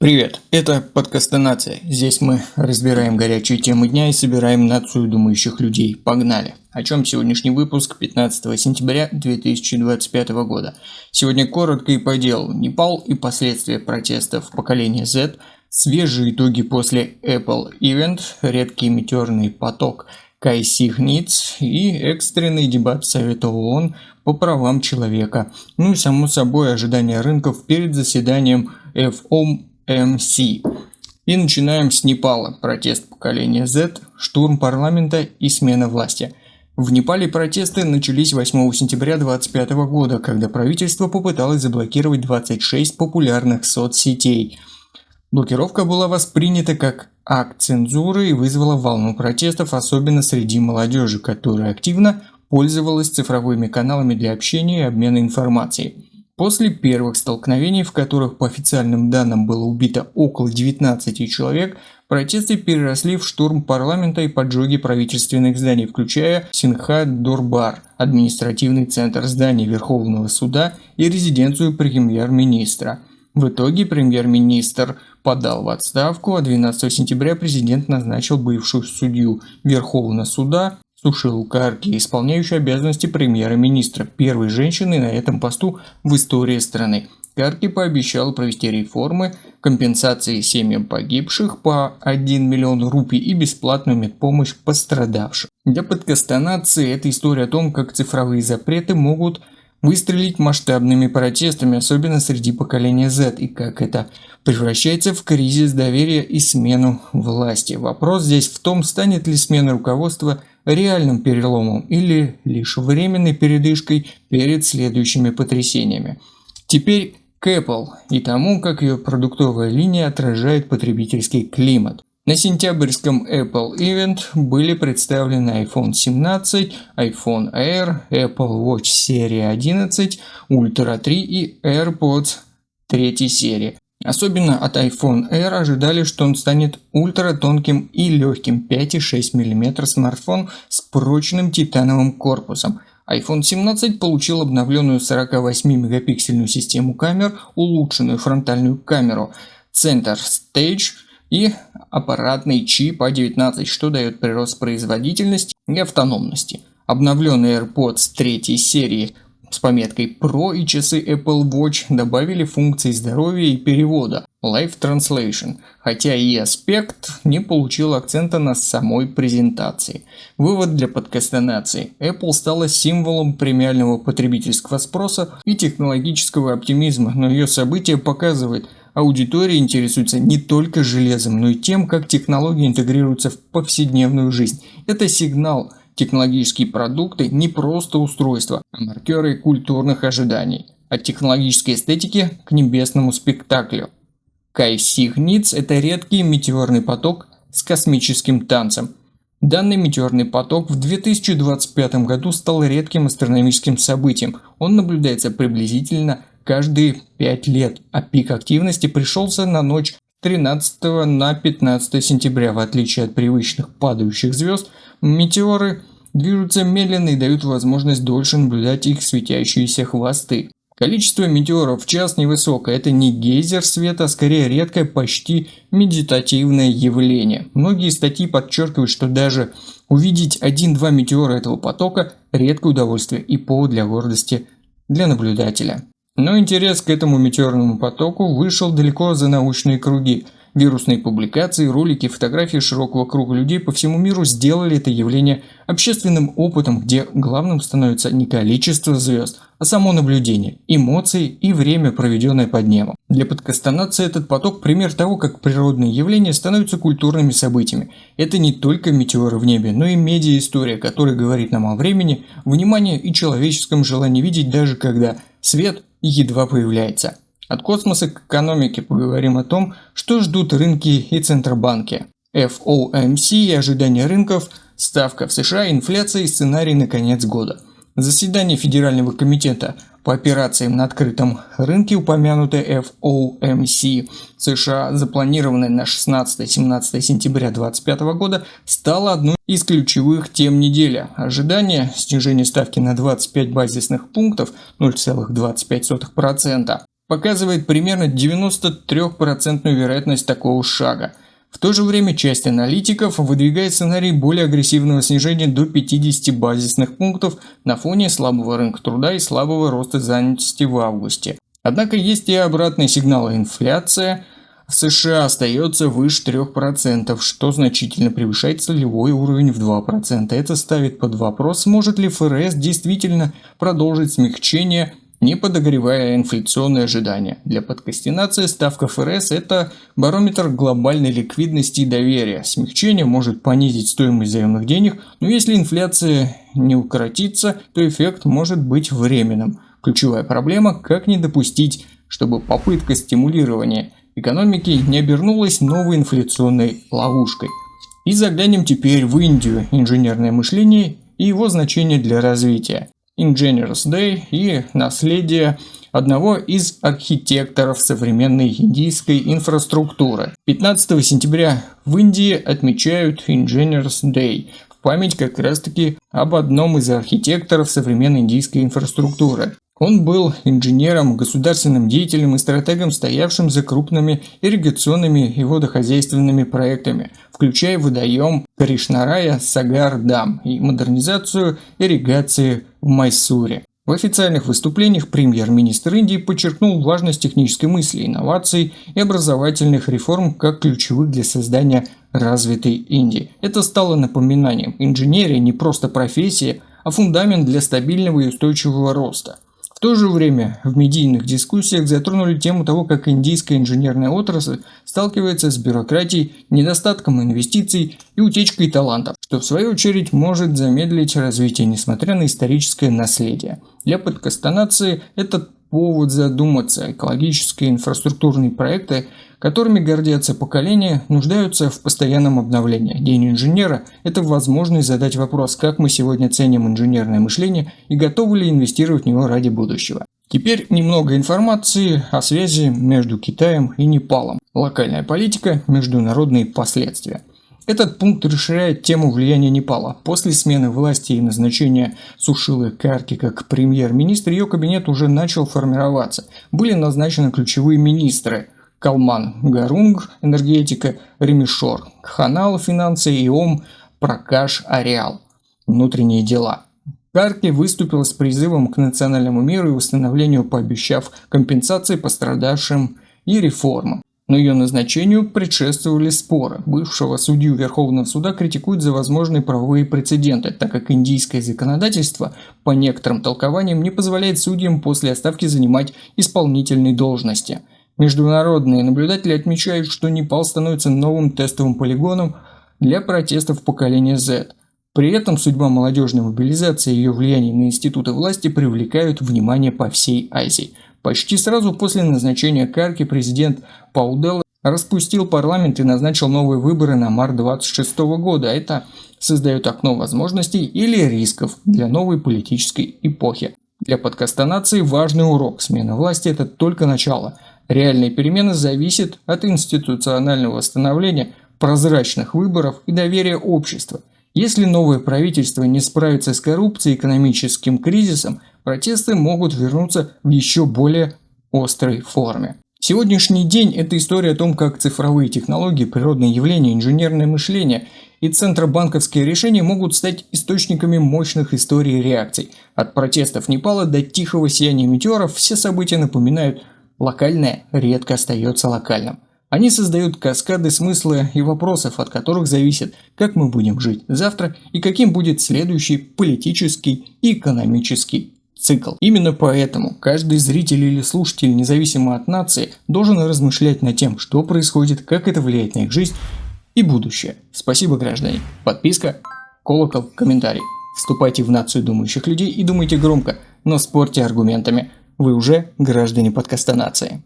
Привет, это подкастонация. Здесь мы разбираем горячие темы дня и собираем нацию думающих людей. Погнали! О чем сегодняшний выпуск 15 сентября 2025 года. Сегодня коротко и по делу. Непал и последствия протестов поколения Z, свежие итоги после Apple Event, редкий метеорный поток Кай-Сигниц и экстренный дебат Совета ООН по правам человека. Ну и само собой ожидания рынков перед заседанием FOMC. И начинаем с Непала. Протест поколения Z, штурм парламента и смена власти. В Непале протесты начались 8 сентября 2025 года, когда правительство попыталось заблокировать 26 популярных соцсетей. Блокировка была воспринята как акт цензуры и вызвала волну протестов, особенно среди молодежи, которая активно пользовалась цифровыми каналами для общения и обмена информацией. После первых столкновений, в которых по официальным данным было убито около 19 человек, протесты переросли в штурм парламента и поджоги правительственных зданий, включая Синха-Дорбар, административный центр здания Верховного суда и резиденцию премьер-министра. В итоге премьер-министр подал в отставку, а 12 сентября президент назначил бывшую судью Верховного суда Сушилу Карки, исполняющую обязанности премьера-министра, первой женщиной на этом посту в истории страны. Карки пообещал провести реформы, компенсации семьям погибших по 1 миллион рупий и бесплатную медпомощь пострадавшим. Для подкаста нации это история о том, как цифровые запреты могут выстрелить масштабными протестами, особенно среди поколения Z, и как это превращается в кризис доверия и смену власти. Вопрос здесь в том, станет ли смена руководства реальным переломом или лишь временной передышкой перед следующими потрясениями. Теперь к Apple и тому, как ее продуктовая линия отражает потребительский климат. На сентябрьском Apple Event были представлены iPhone 17, iPhone Air, Apple Watch серии 11, Ultra 3 и AirPods 3 серии. Особенно от iPhone Air ожидали, что он станет ультратонким и легким 5,6 мм смартфон с прочным титановым корпусом. iPhone 17 получил обновленную 48-мегапиксельную систему камер, улучшенную фронтальную камеру, Center Stage и аппаратный чип A19, что дает прирост производительности и автономности. Обновленные AirPods 3 серии с пометкой Pro и часы Apple Watch добавили функции здоровья и перевода Live Translation, хотя и аспект не получил акцента на самой презентации. Вывод для подкаста нации. Apple стала символом премиального потребительского спроса и технологического оптимизма, но ее событие показывает, аудитория интересуется не только железом, но и тем, как технологии интегрируются в повседневную жизнь. Это сигнал. Технологические продукты не просто устройства, а маркеры культурных ожиданий. От технологической эстетики к небесному спектаклю. Кай-Сигниц – это редкий метеорный поток с космическим танцем. Данный метеорный поток в 2025 году стал редким астрономическим событием. Он наблюдается приблизительно каждые 5 лет, а пик активности пришелся на ночь 13 на 15 сентября. В отличие от привычных падающих звезд, метеоры движутся медленно и дают возможность дольше наблюдать их светящиеся хвосты. Количество метеоров в час невысокое, это не гейзер света, а скорее редкое, почти медитативное явление. Многие статьи подчеркивают, что даже увидеть 1-2 метеора этого потока – редкое удовольствие и повод для гордости для наблюдателя. Но интерес к этому метеорному потоку вышел далеко за научные круги. Вирусные публикации, ролики, фотографии широкого круга людей по всему миру сделали это явление общественным опытом, где главным становится не количество звезд, а само наблюдение, эмоции и время, проведенное под небом. Для подкаста нации этот поток – пример того, как природные явления становятся культурными событиями. Это не только метеоры в небе, но и медиа-история, которая говорит нам о времени, внимании и человеческом желании видеть, даже когда свет едва появляется. От космоса к экономике поговорим о том, что ждут рынки и центробанки. FOMC и ожидания рынков, ставка в США, инфляция и сценарий на конец года. Заседание Федерального комитета по операциям на открытом рынке, упомянутое FOMC США, запланированное на 16-17 сентября 2025 года, стало одной из ключевых тем недели. Ожидание снижения ставки на 25 базисных пунктов 0,25%. показывает примерно 93% вероятность такого шага. В то же время часть аналитиков выдвигает сценарий более агрессивного снижения до 50 базисных пунктов на фоне слабого рынка труда и слабого роста занятости в августе. Однако есть и обратные сигналы. Инфляция в США остается выше 3%, что значительно превышает целевой уровень в 2%. Это ставит под вопрос, сможет ли ФРС действительно продолжить смягчение, не подогревая инфляционные ожидания. Для подкастинации ставка ФРС – это барометр глобальной ликвидности и доверия. Смягчение может понизить стоимость заемных денег, но если инфляция не укоротится, то эффект может быть временным. Ключевая проблема – как не допустить, чтобы попытка стимулирования экономики не обернулась новой инфляционной ловушкой. И заглянем теперь в Индию, инженерное мышление и его значение для развития. Engineers Day и наследие одного из архитекторов современной индийской инфраструктуры. 15 сентября в Индии отмечают Engineers Day в память как раз таки об одном из архитекторов современной индийской инфраструктуры. Он был инженером, государственным деятелем и стратегом, стоявшим за крупными ирригационными и водохозяйственными проектами, включая водоем Кришнарая Сагар-Дам и модернизацию ирригации в Майсуре. В официальных выступлениях премьер-министр Индии подчеркнул важность технической мысли, инноваций и образовательных реформ как ключевых для создания развитой Индии. Это стало напоминанием: инженерия не просто профессия, а фундамент для стабильного и устойчивого роста. В то же время в медийных дискуссиях затронули тему того, как индийская инженерная отрасль сталкивается с бюрократией, недостатком инвестиций и утечкой талантов, что в свою очередь может замедлить развитие, несмотря на историческое наследие. Для подкастинации этот повод задуматься. Экологические инфраструктурные проекты, которыми гордятся поколения, нуждаются в постоянном обновлении. День инженера – это возможность задать вопрос, как мы сегодня ценим инженерное мышление и готовы ли инвестировать в него ради будущего. Теперь немного информации о связи между Китаем и Непалом. Локальная политика, международные последствия. Этот пункт расширяет тему влияния Непала. После смены власти и назначения Сушилы Карки как премьер-министр, ее кабинет уже начал формироваться. Были назначены ключевые министры: Калман Гарунг – энергетика, Ремишор Кханал – финансы и Ом Пракаш Ариал – внутренние дела. Карки выступила с призывом к национальному миру и восстановлению, пообещав компенсации пострадавшим и реформам. Но ее назначению предшествовали споры. Бывшего судью Верховного суда критикуют за возможные правовые прецеденты, так как индийское законодательство по некоторым толкованиям не позволяет судьям после отставки занимать исполнительные должности. Международные наблюдатели отмечают, что Непал становится новым тестовым полигоном для протестов поколения Z. При этом судьба молодежной мобилизации и ее влияние на институты власти привлекают внимание по всей Азии. Почти сразу после назначения Карки президент Пауделл распустил парламент и назначил новые выборы на март 2026 года. Это создает окно возможностей или рисков для новой политической эпохи. Для подкастинации важный урок: смена власти – это только начало. Реальные перемены зависят от институционального восстановления, прозрачных выборов и доверия общества. Если новое правительство не справится с коррупцией и экономическим кризисом, протесты могут вернуться в еще более острой форме. Сегодняшний день – это история о том, как цифровые технологии, природные явления, инженерное мышление и центробанковские решения могут стать источниками мощных историй и реакций. От протестов Непала до тихого сияния метеоров все события напоминают: локальное редко остается локальным. Они создают каскады смысла и вопросов, от которых зависит, как мы будем жить завтра и каким будет следующий политический и экономический цикл. Именно поэтому каждый зритель или слушатель, независимо от нации, должен размышлять над тем, что происходит, как это влияет на их жизнь и будущее. Спасибо, граждане. Подписка, колокол, комментарий. Вступайте в нацию думающих людей и думайте громко, но спорьте аргументами. Вы уже граждане подкастинации.